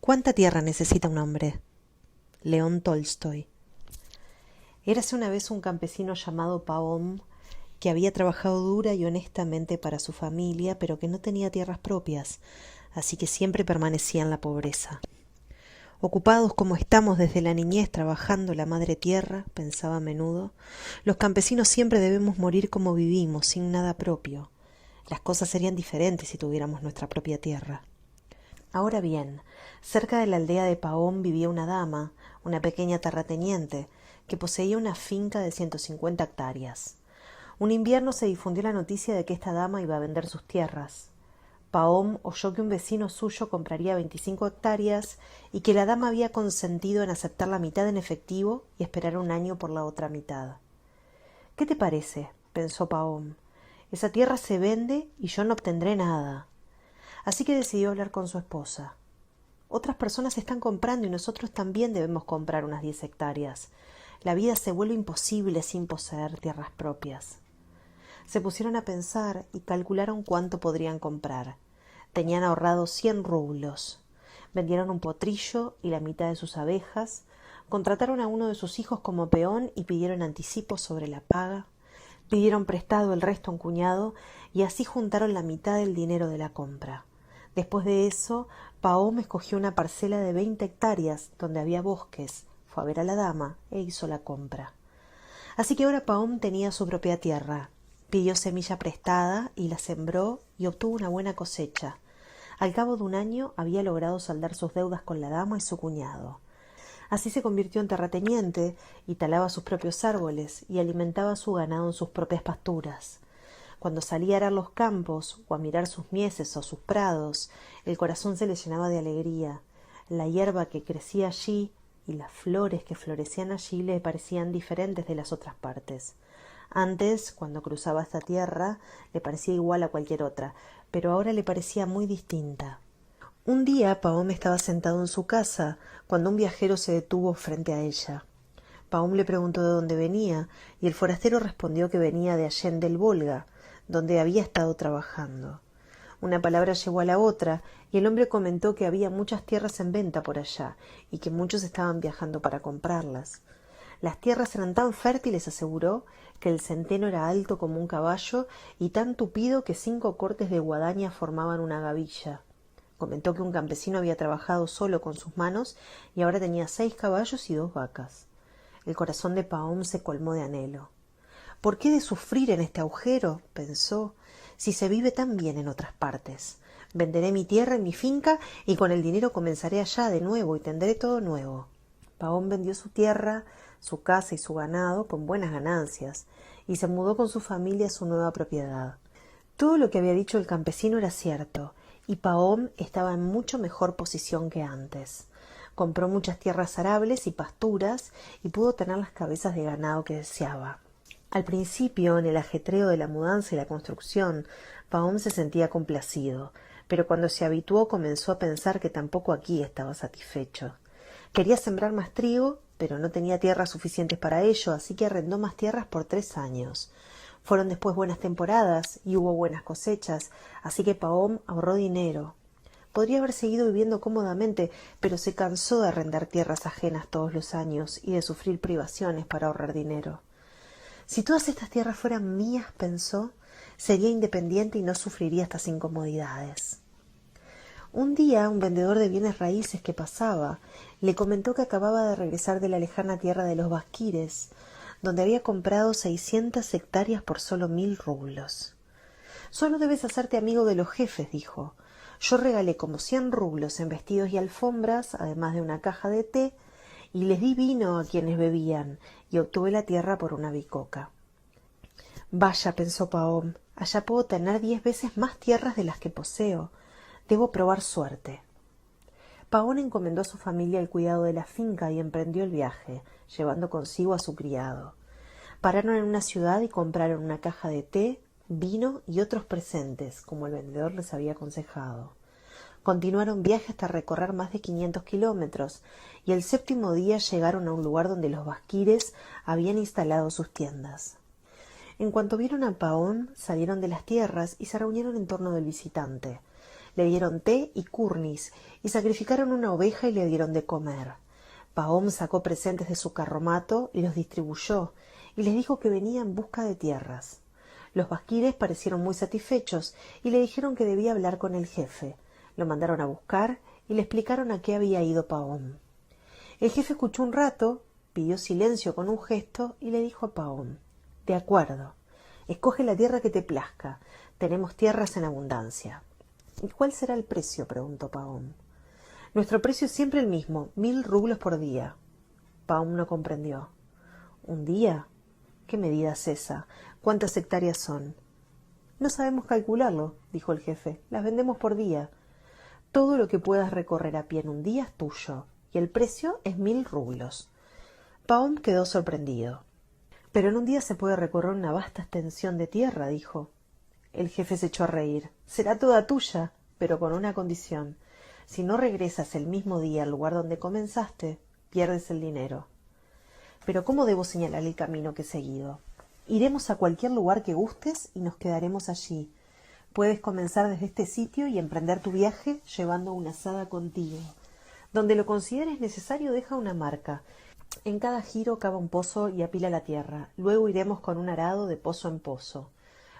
¿Cuánta tierra necesita un hombre? León Tolstoy. Érase una vez un campesino llamado Pahom que había trabajado dura y honestamente para su familia, pero que no tenía tierras propias, así que siempre permanecía en la pobreza. Ocupados como estamos desde la niñez trabajando la madre tierra, pensaba a menudo, los campesinos siempre debemos morir como vivimos, sin nada propio. Las cosas serían diferentes si tuviéramos nuestra propia tierra. Ahora bien, cerca de la aldea de Pahom vivía una dama, una pequeña terrateniente, que poseía una finca de 150 hectáreas. Un invierno se difundió la noticia de que esta dama iba a vender sus tierras. Pahom oyó que un vecino suyo compraría 25 hectáreas y que la dama había consentido en aceptar la mitad en efectivo y esperar un año por la otra mitad. «¿Qué te parece?», pensó Pahom. «Esa tierra se vende y yo no obtendré nada». Así que decidió hablar con su esposa. «Otras personas están comprando y nosotros también debemos comprar unas 10 hectáreas. La vida se vuelve imposible sin poseer tierras propias». Se pusieron a pensar y calcularon cuánto podrían comprar. Tenían ahorrados 100 rublos. Vendieron un potrillo y la mitad de sus abejas, contrataron a uno de sus hijos como peón y pidieron anticipo sobre la paga, pidieron prestado el resto a un cuñado y así juntaron la mitad del dinero de la compra. Después de eso, Pahom escogió una parcela de 20 hectáreas donde había bosques, fue a ver a la dama e hizo la compra. Así que ahora Pahom tenía su propia tierra. Pidió semilla prestada y la sembró y obtuvo una buena cosecha. Al cabo de un año había logrado saldar sus deudas con la dama y su cuñado. Así se convirtió en terrateniente y talaba sus propios árboles y alimentaba a su ganado en sus propias pasturas. Cuando salía a arar los campos o a mirar sus mieses o sus prados, el corazón se le llenaba de alegría. La hierba que crecía allí y las flores que florecían allí le parecían diferentes de las otras partes. Antes, cuando cruzaba esta tierra, le parecía igual a cualquier otra, pero ahora le parecía muy distinta. Un día Pahom estaba sentado en su casa cuando un viajero se detuvo frente a ella. Pahom le preguntó de dónde venía y el forastero respondió que venía de Allende el Volga, donde había estado trabajando. Una palabra llevó a la otra y el hombre comentó que había muchas tierras en venta por allá y que muchos estaban viajando para comprarlas. Las tierras eran tan fértiles, aseguró, que el centeno era alto como un caballo y tan tupido que 5 cortes de guadaña formaban una gavilla. Comentó que un campesino había trabajado solo con sus manos y ahora tenía 6 caballos y 2 vacas. El corazón de Pahom se colmó de anhelo. «¿Por qué he de sufrir en este agujero?», pensó, «si se vive tan bien en otras partes. Venderé mi tierra y mi finca y con el dinero comenzaré allá de nuevo y tendré todo nuevo». Pahom vendió su tierra, su casa y su ganado con buenas ganancias y se mudó con su familia a su nueva propiedad. Todo lo que había dicho el campesino era cierto y Pahom estaba en mucho mejor posición que antes. Compró muchas tierras arables y pasturas y pudo tener las cabezas de ganado que deseaba. Al principio, en el ajetreo de la mudanza y la construcción, Pahom se sentía complacido, pero cuando se habituó comenzó a pensar que tampoco aquí estaba satisfecho. Quería sembrar más trigo, pero no tenía tierras suficientes para ello, así que arrendó más tierras por 3 años. Fueron después buenas temporadas y hubo buenas cosechas, así que Pahom ahorró dinero. Podría haber seguido viviendo cómodamente, pero se cansó de arrendar tierras ajenas todos los años y de sufrir privaciones para ahorrar dinero. «Si todas estas tierras fueran mías», pensó, «sería independiente y no sufriría estas incomodidades». Un día, un vendedor de bienes raíces que pasaba le comentó que acababa de regresar de la lejana tierra de los Basquires, donde había comprado 600 hectáreas por solo 1000 rublos. «Solo debes hacerte amigo de los jefes», dijo. «Yo regalé como 100 rublos en vestidos y alfombras, además de una caja de té, y les di vino a quienes bebían, y obtuve la tierra por una bicoca». «Vaya», pensó Pahom, «allá puedo tener 10 veces más tierras de las que poseo. Debo probar suerte». Pahom encomendó a su familia el cuidado de la finca y emprendió el viaje, llevando consigo a su criado. Pararon en una ciudad y compraron una caja de té, vino y otros presentes, como el vendedor les había aconsejado. Continuaron viaje hasta recorrer más de 500 kilómetros y el 7.º día llegaron a un lugar donde los basquires habían instalado sus tiendas. En cuanto vieron a Pahom, salieron de las tierras y se reunieron en torno del visitante. Le dieron té y curnis, y sacrificaron una oveja y le dieron de comer. Pahom sacó presentes de su carromato y los distribuyó, y les dijo que venía en busca de tierras. Los basquires parecieron muy satisfechos y le dijeron que debía hablar con el jefe. Lo mandaron a buscar y le explicaron a qué había ido Pahom. El jefe escuchó un rato, pidió silencio con un gesto y le dijo a Pahom: «De acuerdo, escoge la tierra que te plazca. Tenemos tierras en abundancia». «¿Y cuál será el precio?», preguntó Pahom. «Nuestro precio es siempre el mismo, 1000 rublos por día». Pahom no comprendió. «¿Un día? ¿Qué medida es esa? ¿Cuántas hectáreas son?». «No sabemos calcularlo», dijo el jefe. «Las vendemos por día. Todo lo que puedas recorrer a pie en un día es tuyo, y el precio es 1000 rublos». Pahom quedó sorprendido. «Pero en un día se puede recorrer una vasta extensión de tierra», dijo. El jefe se echó a reír. «Será toda tuya, pero con una condición. Si no regresas el mismo día al lugar donde comenzaste, pierdes el dinero». «Pero ¿cómo debo señalar el camino que he seguido?». «Iremos a cualquier lugar que gustes y nos quedaremos allí. Puedes comenzar desde este sitio y emprender tu viaje llevando una azada contigo. Donde lo consideres necesario, deja una marca. En cada giro cava un pozo y apila la tierra. Luego iremos con un arado de pozo en pozo.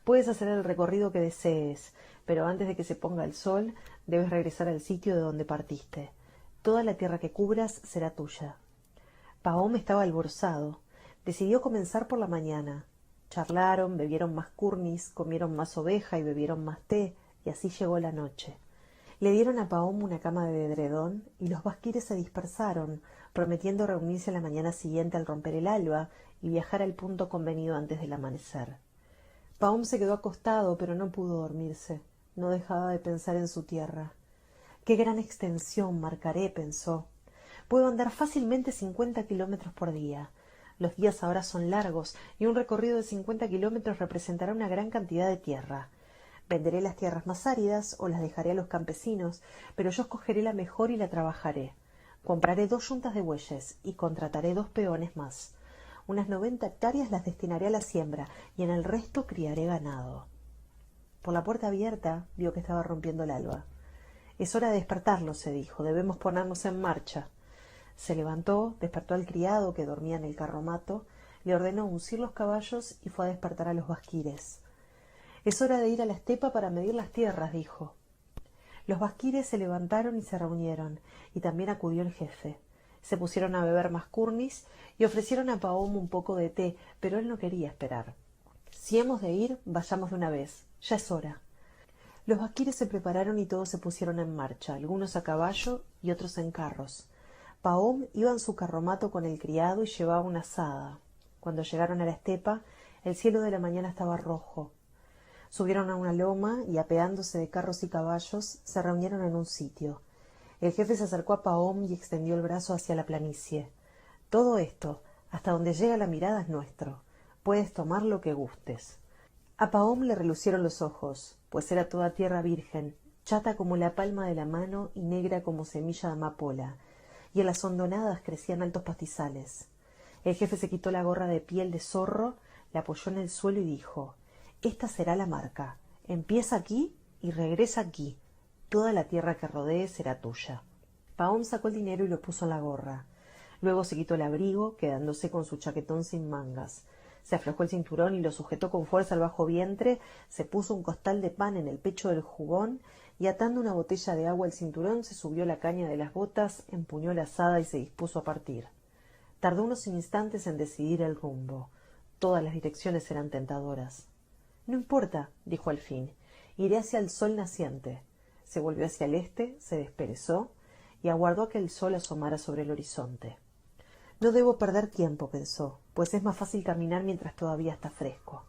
Puedes hacer el recorrido que desees, pero antes de que se ponga el sol, debes regresar al sitio de donde partiste. Toda la tierra que cubras será tuya». Pahom estaba alborozado. Decidió comenzar por la mañana. Charlaron, bebieron más curnis, comieron más oveja y bebieron más té, y así llegó la noche. Le dieron a Pahom una cama de edredón y los basquires se dispersaron, prometiendo reunirse la mañana siguiente al romper el alba y viajar al punto convenido antes del amanecer. Pahom se quedó acostado, pero no pudo dormirse. No dejaba de pensar en su tierra. «Qué gran extensión marcaré», pensó. «Puedo andar fácilmente 50 kilómetros por día. Los días ahora son largos y un recorrido de 50 kilómetros representará una gran cantidad de tierra. Venderé las tierras más áridas o las dejaré a los campesinos, pero yo escogeré la mejor y la trabajaré. Compraré 2 yuntas de bueyes y contrataré 2 peones más. Unas 90 hectáreas las destinaré a la siembra y en el resto criaré ganado». Por la puerta abierta vio que estaba rompiendo el alba. «Es hora de despertarlo», se dijo. «Debemos ponernos en marcha». Se levantó, despertó al criado que dormía en el carromato, le ordenó uncir los caballos y fue a despertar a los basquires. «Es hora de ir a la estepa para medir las tierras», dijo. Los basquires se levantaron y se reunieron, y también acudió el jefe. Se pusieron a beber más curnis y ofrecieron a Pahom un poco de té, pero él no quería esperar. «Si hemos de ir, vayamos de una vez. Ya es hora». Los basquires se prepararon y todos se pusieron en marcha, algunos a caballo y otros en carros. Pahom iba en su carromato con el criado y llevaba una azada. Cuando llegaron a la estepa, el cielo de la mañana estaba rojo. Subieron a una loma y, apeándose de carros y caballos, se reunieron en un sitio. El jefe se acercó a Pahom y extendió el brazo hacia la planicie. «Todo esto, hasta donde llega la mirada, es nuestro. Puedes tomar lo que gustes». A Pahom le relucieron los ojos, pues era toda tierra virgen, chata como la palma de la mano y negra como semilla de amapola, y en las hondonadas crecían altos pastizales. El jefe se quitó la gorra de piel de zorro, la apoyó en el suelo y dijo: «Esta será la marca. Empieza aquí y regresa aquí. Toda la tierra que rodee será tuya». Pahom sacó el dinero y lo puso en la gorra. Luego se quitó el abrigo, quedándose con su chaquetón sin mangas. Se aflojó el cinturón y lo sujetó con fuerza al bajo vientre, se puso un costal de pan en el pecho del jubón y, atando una botella de agua al cinturón, se subió la caña de las botas, empuñó la azada y se dispuso a partir. Tardó unos instantes en decidir el rumbo. Todas las direcciones eran tentadoras. «No importa», dijo al fin, «iré hacia el sol naciente». Se volvió hacia el este, se desperezó y aguardó a que el sol asomara sobre el horizonte. «No debo perder tiempo», pensó, «pues es más fácil caminar mientras todavía está fresco».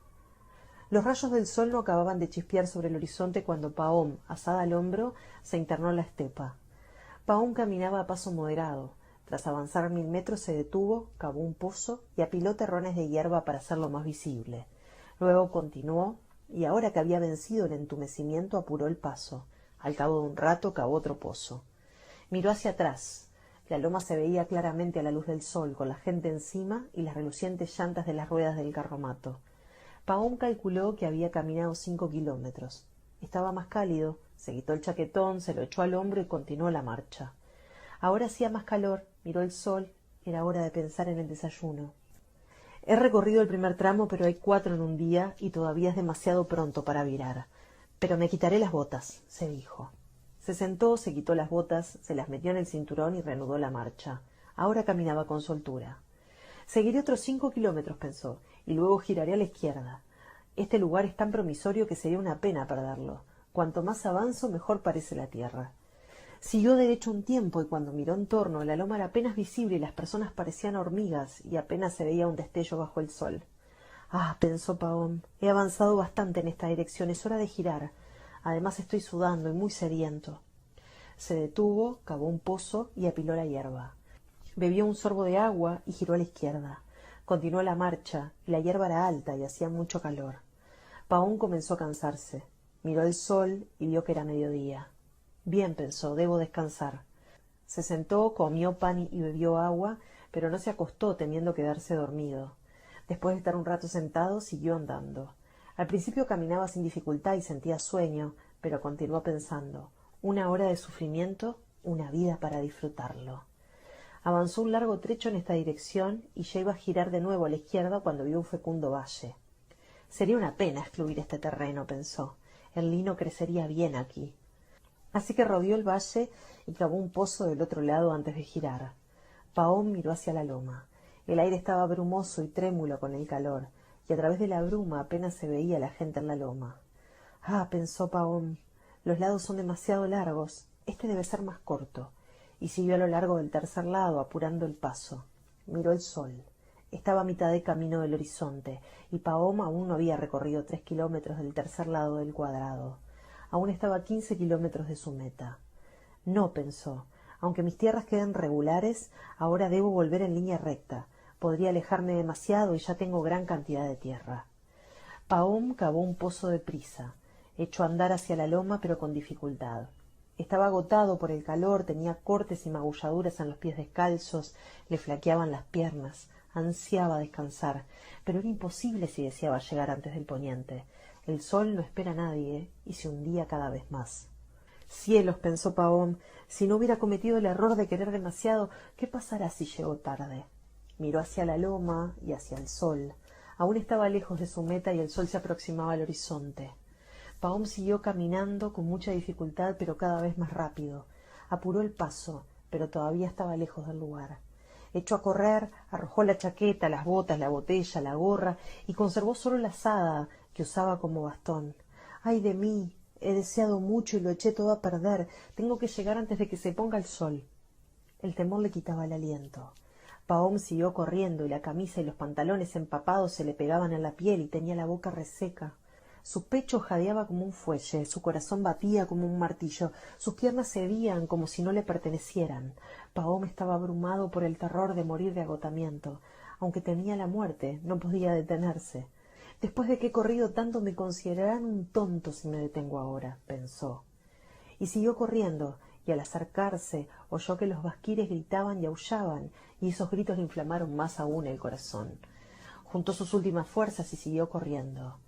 Los rayos del sol no acababan de chispear sobre el horizonte cuando Pahom, azada al hombro, se internó en la estepa. Pahom caminaba a paso moderado. Tras avanzar 1000 metros se detuvo, cavó un pozo y apiló terrones de hierba para hacerlo más visible. Luego continuó, y ahora que había vencido el entumecimiento apuró el paso. Al cabo de un rato cavó otro pozo. Miró hacia atrás. La loma se veía claramente a la luz del sol, con la gente encima y las relucientes llantas de las ruedas del carromato. Pahom calculó que había caminado 5 kilómetros. Estaba más cálido, se quitó el chaquetón, se lo echó al hombro y continuó la marcha. Ahora hacía más calor, miró el sol, era hora de pensar en el desayuno. He recorrido el primer tramo, pero hay 4 en un día y todavía es demasiado pronto para virar. Pero me quitaré las botas, se dijo. Se sentó, se quitó las botas, se las metió en el cinturón y reanudó la marcha. Ahora caminaba con soltura. Seguiré otros 5 kilómetros, pensó, y luego giraré a la izquierda. Este lugar es tan promisorio que sería una pena perderlo. Cuanto más avanzo, mejor parece la tierra. Siguió derecho un tiempo y cuando miró en torno, la loma era apenas visible y las personas parecían hormigas y apenas se veía un destello bajo el sol. Ah, pensó Pavón, he avanzado bastante en esta dirección, es hora de girar. Además estoy sudando y muy sediento. Se detuvo, cavó un pozo y apiló la hierba. Bebió un sorbo de agua y giró a la izquierda. Continuó la marcha, y la hierba era alta y hacía mucho calor. Pavón comenzó a cansarse. Miró el sol y vio que era mediodía. Bien, pensó, debo descansar. Se sentó, comió pan y bebió agua, pero no se acostó temiendo quedarse dormido. Después de estar un rato sentado, siguió andando. Al principio caminaba sin dificultad y sentía sueño, pero continuó pensando. 1 hora de sufrimiento, una vida para disfrutarlo. Avanzó un largo trecho en esta dirección y ya iba a girar de nuevo a la izquierda cuando vio un fecundo valle. Sería una pena excluir este terreno, pensó. El lino crecería bien aquí. Así que rodeó el valle y cavó un pozo del otro lado antes de girar. Pavón miró hacia la loma. El aire estaba brumoso y trémulo con el calor, y a través de la bruma apenas se veía la gente en la loma. Ah, pensó Pavón, los lados son demasiado largos, este debe ser más corto, y siguió a lo largo del tercer lado, apurando el paso. Miró el sol. Estaba a mitad de camino del horizonte, y Pavón aún no había recorrido 3 kilómetros del tercer lado del cuadrado. Aún estaba a 15 kilómetros de su meta. No, pensó, aunque mis tierras queden regulares, ahora debo volver en línea recta. Podría alejarme demasiado y ya tengo gran cantidad de tierra. Pavón cavó un pozo deprisa. Echó a andar hacia la loma, pero con dificultad. Estaba agotado por el calor, tenía cortes y magulladuras en los pies descalzos, le flaqueaban las piernas, ansiaba descansar, pero era imposible si deseaba llegar antes del poniente. El sol no espera a nadie y se hundía cada vez más. Cielos, pensó Pavón, si no hubiera cometido el error de querer demasiado, ¿qué pasará si llego tarde? Miró hacia la loma y hacia el sol. Aún estaba lejos de su meta y el sol se aproximaba al horizonte. Pavón siguió caminando con mucha dificultad, pero cada vez más rápido. Apuró el paso, pero todavía estaba lejos del lugar. Echó a correr, arrojó la chaqueta, las botas, la botella, la gorra y conservó solo la azada que usaba como bastón. ¡Ay de mí! He deseado mucho y lo eché todo a perder. Tengo que llegar antes de que se ponga el sol. El temor le quitaba el aliento. Pavón siguió corriendo y la camisa y los pantalones empapados se le pegaban en la piel y tenía la boca reseca. Su pecho jadeaba como un fuelle, su corazón batía como un martillo, sus piernas cedían como si no le pertenecieran. Pavón estaba abrumado por el terror de morir de agotamiento. Aunque temía la muerte, no podía detenerse. Después de que he corrido tanto me considerarán un tonto si me detengo ahora, pensó. Y siguió corriendo, y al acercarse oyó que los basquires gritaban y aullaban, y esos gritos le inflamaron más aún el corazón. Juntó sus últimas fuerzas y siguió corriendo.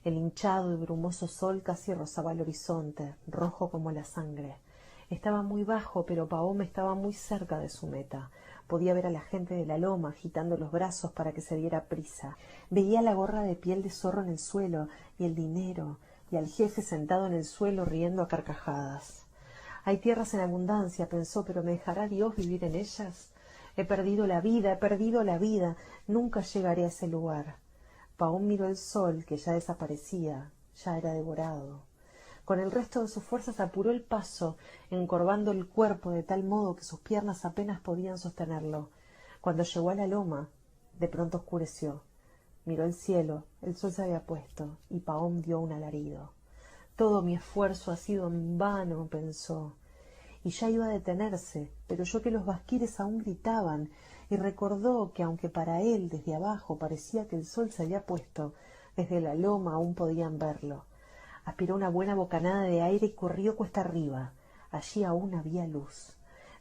El hinchado y brumoso sol casi rozaba el horizonte, rojo como la sangre. Estaba muy bajo, pero Pavón estaba muy cerca de su meta. Podía ver a la gente de la loma agitando los brazos para que se diera prisa. Veía la gorra de piel de zorro en el suelo, y el dinero, y al jefe sentado en el suelo riendo a carcajadas. Hay tierras en abundancia, pensó, pero ¿me dejará Dios vivir en ellas? He perdido la vida, nunca llegaré a ese lugar. Pavón miró el sol, que ya desaparecía, ya era devorado. Con el resto de sus fuerzas apuró el paso, encorvando el cuerpo de tal modo que sus piernas apenas podían sostenerlo. Cuando llegó a la loma, de pronto oscureció. Miró el cielo, el sol se había puesto, y Pavón dio un alarido. Todo mi esfuerzo ha sido en vano, pensó. Y ya iba a detenerse, pero oyó que los basquires aún gritaban, y recordó que aunque para él desde abajo parecía que el sol se había puesto, desde la loma aún podían verlo. Aspiró una buena bocanada de aire y corrió cuesta arriba. Allí aún había luz.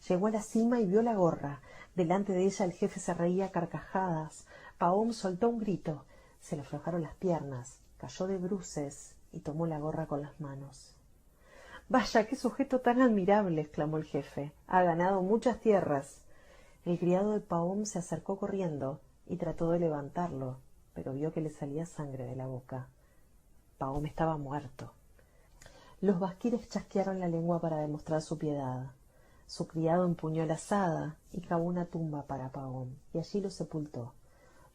Llegó a la cima y vio la gorra. Delante de ella el jefe se reía a carcajadas. Pavón soltó un grito. Se le aflojaron las piernas. Cayó de bruces y tomó la gorra con las manos. «Vaya, qué sujeto tan admirable», exclamó el jefe. «Ha ganado muchas tierras». El criado de Pahom se acercó corriendo y trató de levantarlo, pero vio que le salía sangre de la boca. Pahom estaba muerto. Los basquires chasquearon la lengua para demostrar su piedad. Su criado empuñó la azada y cavó una tumba para Pahom, y allí lo sepultó,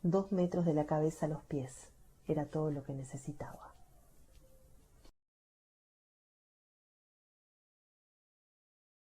2 metros de la cabeza a los pies. Era todo lo que necesitaba.